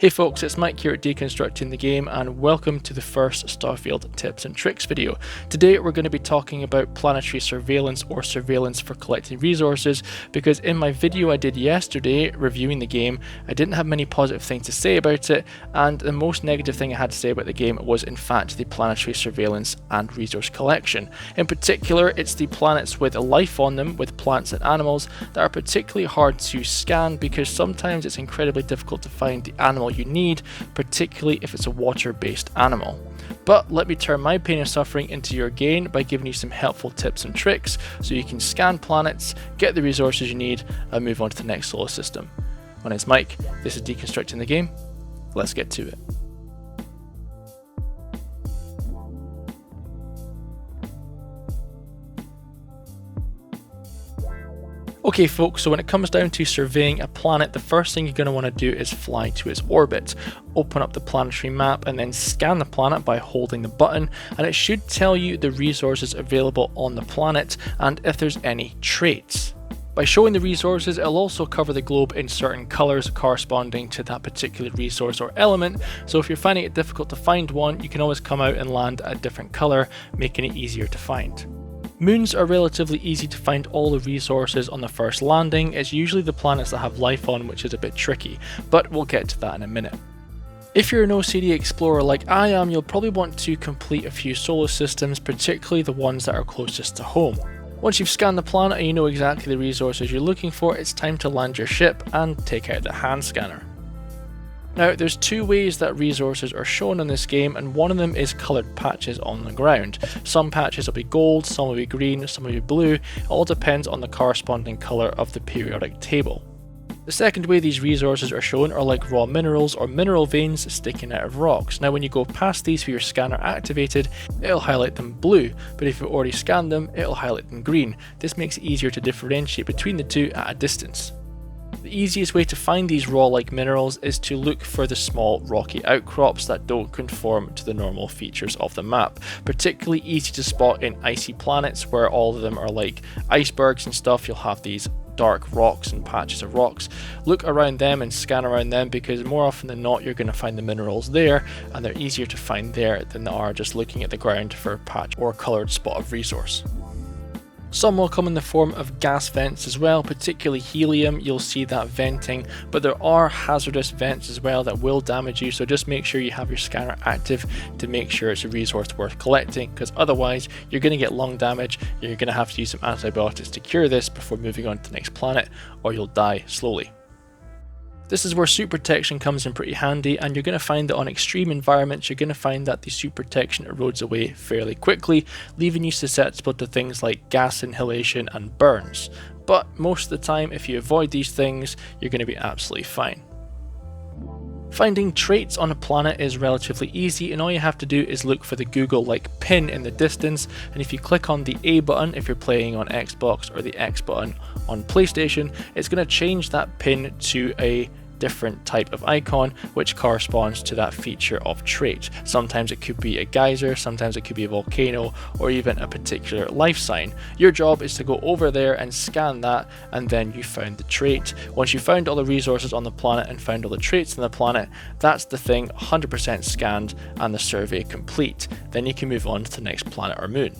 Hey folks, it's Mike here at Deconstructing the Game, and welcome to the first Starfield tips and tricks video. Today we're going to be talking about planetary surveillance or surveillance for collecting resources, because in my video I did yesterday reviewing the game, I didn't have many positive things to say about it, and the most negative thing I had to say about the game was in fact the planetary surveillance and resource collection. In particular, it's the planets with life on them, with plants and animals, that are particularly hard to scan because sometimes it's incredibly difficult to find the animal you need, particularly if it's a water-based animal. But let me turn my pain and suffering into your gain by giving you some helpful tips and tricks so you can scan planets, get the resources you need, and move on to the next solar system. My name's Mike, this is Deconstructing the Game. Let's get to it. Okay folks, so when it comes down to surveying a planet, the first thing you're going to want to do is fly to its orbit. Open up the planetary map and then scan the planet by holding the button, and it should tell you the resources available on the planet and if there's any traits. By showing the resources, it'll also cover the globe in certain colours corresponding to that particular resource or element, so if you're finding it difficult to find one, you can always come out and land a different colour, making it easier to find. Moons are relatively easy to find all the resources on the first landing. It's usually the planets that have life on which is a bit tricky, but we'll get to that in a minute. If you're an OCD explorer like I am, you'll probably want to complete a few solar systems, particularly the ones that are closest to home. Once you've scanned the planet and you know exactly the resources you're looking for, it's time to land your ship and take out the hand scanner. Now, there's two ways that resources are shown in this game, and one of them is coloured patches on the ground. Some patches will be gold, some will be green, some will be blue. It all depends on the corresponding colour of the periodic table. The second way these resources are shown are like raw minerals or mineral veins sticking out of rocks. Now when you go past these with your scanner activated, it'll highlight them blue, but if you've already scanned them, it'll highlight them green. This makes it easier to differentiate between the two at a distance. The easiest way to find these raw-like minerals is to look for the small rocky outcrops that don't conform to the normal features of the map. Particularly easy to spot in icy planets where all of them are like icebergs and stuff. You'll have these dark rocks and patches of rocks. Look around them and scan around them, because more often than not you're going to find the minerals there, and they're easier to find there than they are just looking at the ground for a patch or a coloured spot of resource. Some will come in the form of gas vents as well, particularly helium. You'll see that venting, but there are hazardous vents as well that will damage you, so just make sure you have your scanner active to make sure it's a resource worth collecting, because otherwise you're going to get lung damage. You're going to have to use some antibiotics to cure this before moving on to the next planet, or you'll die slowly. This is where suit protection comes in pretty handy, and you're going to find that on extreme environments you're going to find that the suit protection erodes away fairly quickly, leaving you susceptible to things like gas inhalation and burns. But most of the time, if you avoid these things, you're going to be absolutely fine. Finding traits on a planet is relatively easy, and all you have to do is look for the Google-like pin in the distance, and if you click on the A button if you're playing on Xbox or the X button on PlayStation, it's going to change that pin to a different type of icon which corresponds to that feature of trait. Sometimes it could be a geyser, sometimes it could be a volcano, or even a particular life sign. Your job is to go over there and scan that, and then you found the trait. Once you found all the resources on the planet and found all the traits on the planet, that's the thing 100% scanned and the survey complete. Then you can move on to the next planet or moon.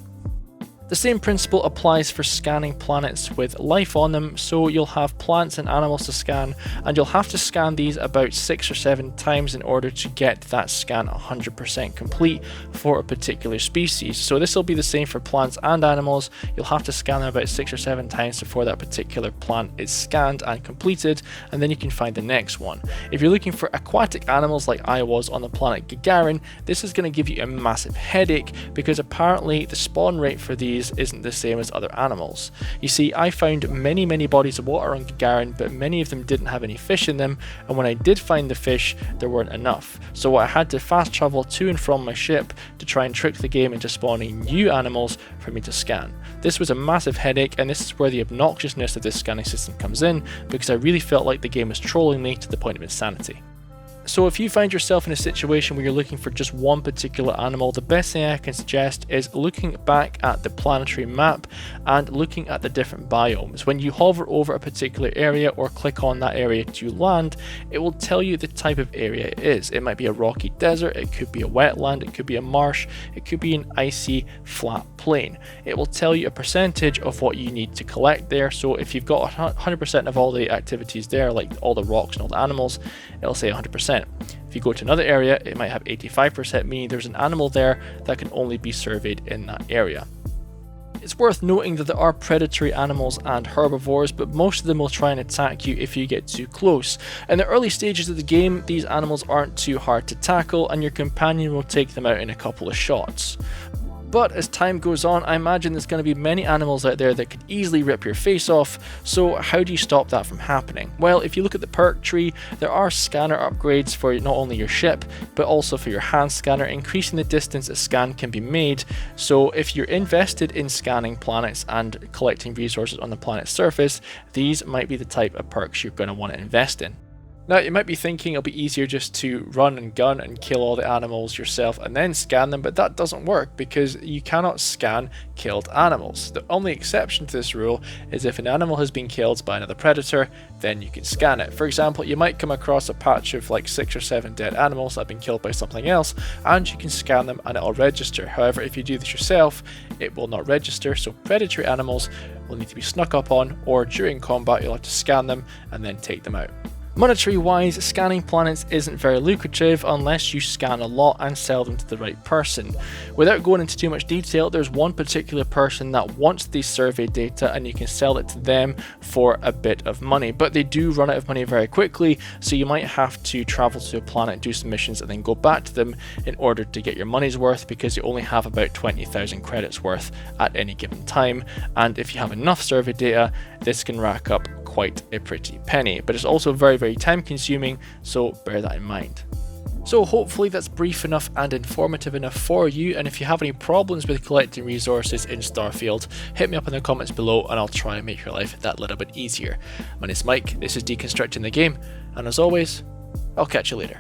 The same principle applies for scanning planets with life on them, so you'll have plants and animals to scan, and you'll have to scan these about 6 or 7 times in order to get that scan 100% complete for a particular species. So this will be the same for plants and animals. You'll have to scan them about 6 or 7 times before that particular plant is scanned and completed, and then you can find the next one. If you're looking for aquatic animals like I was on the planet Gagarin, this is going to give you a massive headache, because apparently the spawn rate for these isn't the same as other animals. You see, I found many bodies of water on Gagarin, but many of them didn't have any fish in them, and when I did find the fish, there weren't enough. So I had to fast travel to and from my ship to try and trick the game into spawning new animals for me to scan. This was a massive headache, and this is where the obnoxiousness of this scanning system comes in, because I really felt like the game was trolling me to the point of insanity. So if you find yourself in a situation where you're looking for just one particular animal, the best thing I can suggest is looking back at the planetary map and looking at the different biomes. When you hover over a particular area or click on that area to land, it will tell you the type of area it is. It might be a rocky desert, it could be a wetland, it could be a marsh, it could be an icy flat plain. It will tell you a percentage of what you need to collect there. So if you've got 100% of all the activities there, like all the rocks and all the animals, it'll say 100%. If you go to another area, it might have 85%, meaning there's an animal there that can only be surveyed in that area. It's worth noting that there are predatory animals and herbivores, but most of them will try and attack you if you get too close. In the early stages of the game, these animals aren't too hard to tackle, and your companion will take them out in a couple of shots. But as time goes on, I imagine there's going to be many animals out there that could easily rip your face off, so how do you stop that from happening? Well, if you look at the perk tree, there are scanner upgrades for not only your ship, but also for your hand scanner, increasing the distance a scan can be made. So if you're invested in scanning planets and collecting resources on the planet's surface, these might be the type of perks you're going to want to invest in. Now, you might be thinking it'll be easier just to run and gun and kill all the animals yourself and then scan them, but that doesn't work because you cannot scan killed animals. The only exception to this rule is if an animal has been killed by another predator, then you can scan it. For example, you might come across a patch of like 6 or 7 dead animals that have been killed by something else, and you can scan them and it'll register. However, if you do this yourself, it will not register, so predatory animals will need to be snuck up on, or during combat you'll have to scan them and then take them out. Monetary wise, scanning planets isn't very lucrative unless you scan a lot and sell them to the right person. Without going into too much detail, there's one particular person that wants these survey data and you can sell it to them for a bit of money, but they do run out of money very quickly, so you might have to travel to a planet, do some missions and then go back to them in order to get your money's worth, because you only have about 20,000 credits worth at any given time, and if you have enough survey data, this can rack up quite a pretty penny, but it's also very time consuming, so bear that in mind. So hopefully that's brief enough and informative enough for you, and if you have any problems with collecting resources in Starfield, hit me up in the comments below and I'll try and make your life that little bit easier. My name's Mike, this is Deconstructing the Game, and as always, I'll catch you later.